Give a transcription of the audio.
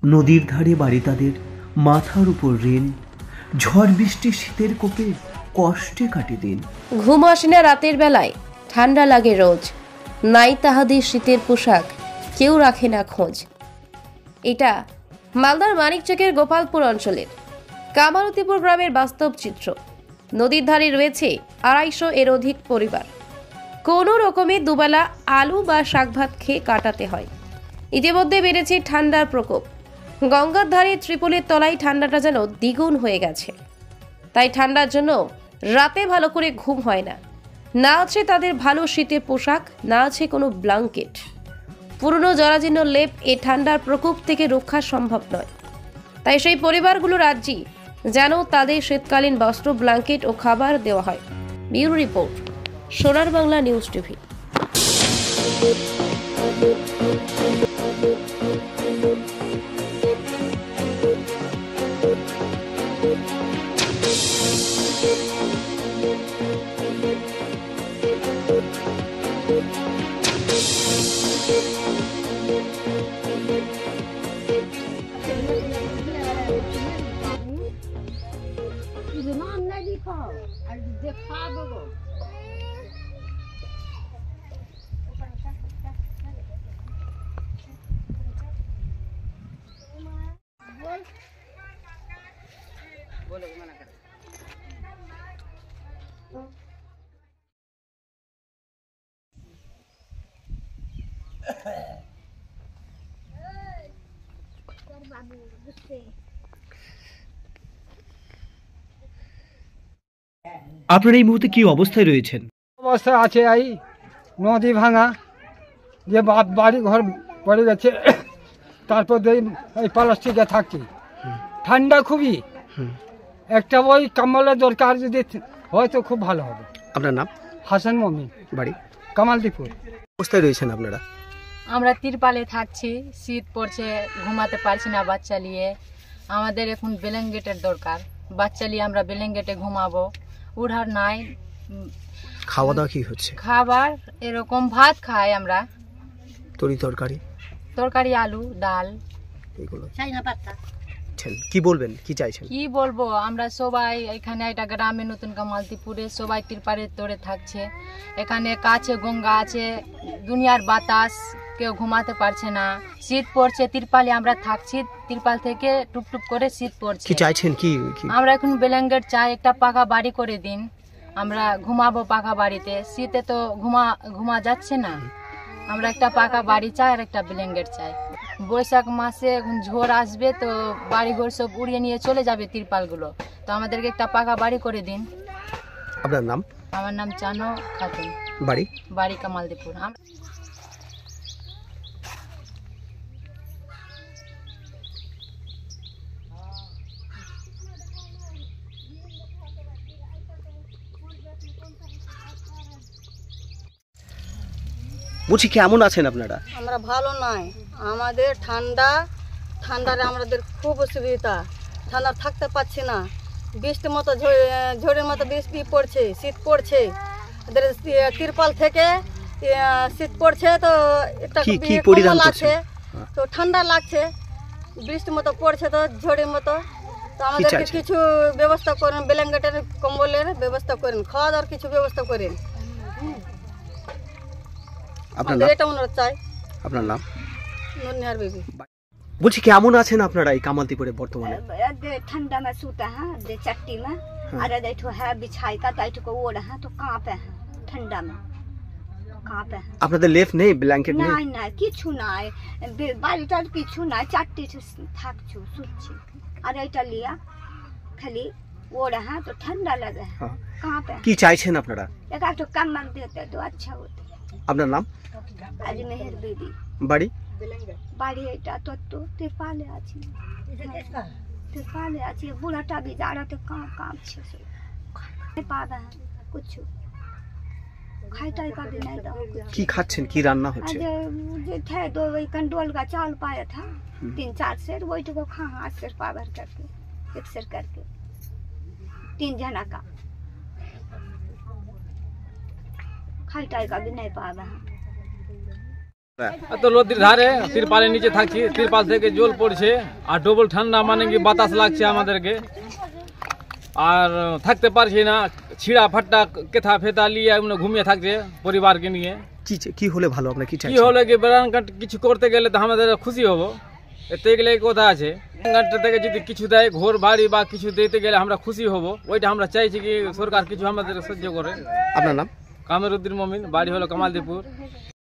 নদীর ধারে বাড়ি তাদের, মাথার উপর ঋণ, ঝড় বৃষ্টি শীতের কোপে কষ্টে কাটে দিন। ঘুম আসে না রাতের বেলায়, ঠান্ডা লাগে রোজ, নাই তাহাদের শীতের পোশাক, কেউ রাখে না খোঁজ। এটা মালদার মানিকচকের গোপালপুর অঞ্চলের কামালতিপুর গ্রামের বাস্তব চিত্র। নদীর ধারে রয়েছে 250 এর অধিক পরিবার। কোনো রকমে দুবেলা আলু বা শাকভাত খেয়ে কাটাতে হয়। ইতিমধ্যে বেড়েছে ঠান্ডার প্রকোপ। গঙ্গার ধারে ত্রিপলের তলায় ঠান্ডাটা যেন দ্বিগুণ হয়ে গেছে। তাই ঠান্ডার জন্য রাতে ভালো করে ঘুম হয় না। না আছে তাদের ভালো শীতের পোশাক, না আছে কোনো ব্ল্যাঙ্কেট। পুরনো জরাজীর্ণ লেপ এই ঠান্ডার প্রকোপ থেকে রক্ষা সম্ভব নয়। তাই সেই পরিবারগুলো রাজ্যে যেন তাদের শীতকালীন বস্ত্র, ব্ল্যাঙ্কেট ও খাবার দেওয়া হয়। ব্যুরো রিপোর্ট, সোনার বাংলা নিউজ টিভি। আপনারা এই মুহূর্তে কি অবস্থায় রয়েছেন? অবস্থা আছে এই নদী ভাঙা, যে বাড়ি ঘর পড়ে গেছে, তারপর এই প্লাস্টিকে থাকি, ঠান্ডা খুবই। একটা ওই কম্বলের দরকার যদি হয় তো খুব ভালো হবে। আপনার নাম? হাসান মমিন, বাড়ি কামালদীপুর। অবস্থায় রয়েছেন আপনারা? আমরা তিরপালে থাকছি, শীত পড়ছে, ঘুমাতে পারছি না বাচ্চা নিয়ে। আমাদের এখন ব্ল্যাঙ্কেটের দরকার, বাচ্চা নিয়ে আমরা ব্ল্যাঙ্কেটে ঘুমাবো, উঠার নাই। খাওয়া দাওয়া কি হচ্ছে? খাবার এরকম ভাত খাই আমরা, তরকারি আলু ডাল এগুলো। কি বলবেন, কি চাইছেন? কি বলবো, আমরা সবাই এখানে একটা গ্রামে নতুন কামালদীপুরে সবাই তিরপালের তোড়ে থাকছে। এখানে কাছে গঙ্গা আছে, দুনিয়ার বাতাস, কেউ ঘুমাতে পারছে না, শীত পড়ছে, তিরপালে আমরা থাকছি, তিরপাল থেকে টুপটুপ করে শীত পড়ছে। কি চাইছেন? কি আমরা এখন ব্ল্যাঙ্কেট চাই, একটা পাকা বাড়ি করে দিন, আমরা ঘুমাবো পাকা বাড়িতে। শীতে তো ঘুমা যাচ্ছে না, আমরা একটা পাকা বাড়ি চাই আর একটা ব্ল্যাঙ্কেট চাই। বৈশাখ মাসে এখন ঝড় আসবে তো বাড়িঘর সব উড়িয়ে নিয়ে চলে যাবে তিরপালগুলো, তো আমাদেরকে একটা পাকা বাড়ি করে দিন। আপনার নাম? আমার নাম চানো খাতুন, বাড়ি কামালদীপুর। বলছি কেমন আছেন আপনারা? আমরা ভালো নাই, আমাদের ঠান্ডারে আমাদের খুব অসুবিধা, ঠান্ডা থাকতে পারছি না। বৃষ্টির মতো ঝড়ের মতো বৃষ্টি পড়ছে, শীত পড়ছে, তিরপাল থেকে শীত পড়ছে, তো একটা লাগছে, তো ঠান্ডা লাগছে, বৃষ্টির মতো পড়ছে, তো ঝড়ের মতো। তো আমাদেরকে কিছু ব্যবস্থা করেন, ব্ল্যাঙ্কেটের কম্বলের ব্যবস্থা করেন, খাওয়া দাওয়ার কিছু ব্যবস্থা করেন। এটা অনুরোধ চাই। আপনার নাম? নুনিয়ার বিবি। বলছি কেমন আছেন আপনারা এই কামালদীপুরে বর্তমানে? ठंडा में सूता है, दे चट्टी में, अरे देखो है बिछाई का, ताई को ओढ़ है तो कांपे है ठंडा में, कांपे है। আপনাদের লেপ নেই, ব্ল্যাঙ্কেট নেই? নাই নাই কিছু নাই, বাড়িটার কিছু নাই, চারটি থাকছো শুচ্ছি, আর এটা লিয়া খালি ওড় है तो ठंडा लगे है, कांपे। কি চাইছেন আপনারা? एक तो कम्बल देते तो अच्छा होता। আপনার নাম? अजमेर बीबी। বাড়ি এটা তো তিরপালে আছে, তিরপালে আছে, বুড়াটা भी जाड़ाते कांपছে, পাবে कुछ खाइटाई का भी नहीं दो। কি খাচ্ছেন, কি রান্না হচ্ছে? जो थे दो वही कंडोल का चावल पाया था, 3-4 सेर, वही को खा 8 सेर पावर करके, 1 सेर करके 3 जना का, खाइटाई का भी नहीं पावे। তো নদীর ধারে তিরপালের নিচে থাকছি, তিরপাল থেকে জল পড়ছে আর ডবল ঠান্ডা, মানে কি বাতাস লাগছে আমাদেরকে, আর থাকতে পারছি না। ছিঁড়া ফাট্টা কেথা ফেতা নিয়ে ঘুমিয়ে থাকছে পরিবারকে নিয়ে। কি হলে ভালো, আপনার কি কি হলে কি বেড়ান কিছু করতে গেলে তো আমাদের খুশি হবো, এতে গেলে কথা আছে। থেকে যদি কিছু দেয়, ঘর বাড়ি বা কিছু দিতে গেলে আমরা খুশি হব, ওইটা আমরা চাইছি কি সরকার কিছু আমাদের সহ্য করে। আপনার নাম? কামরুদ্দিন মমিন, বাড়ি হলো কামালদীপুর।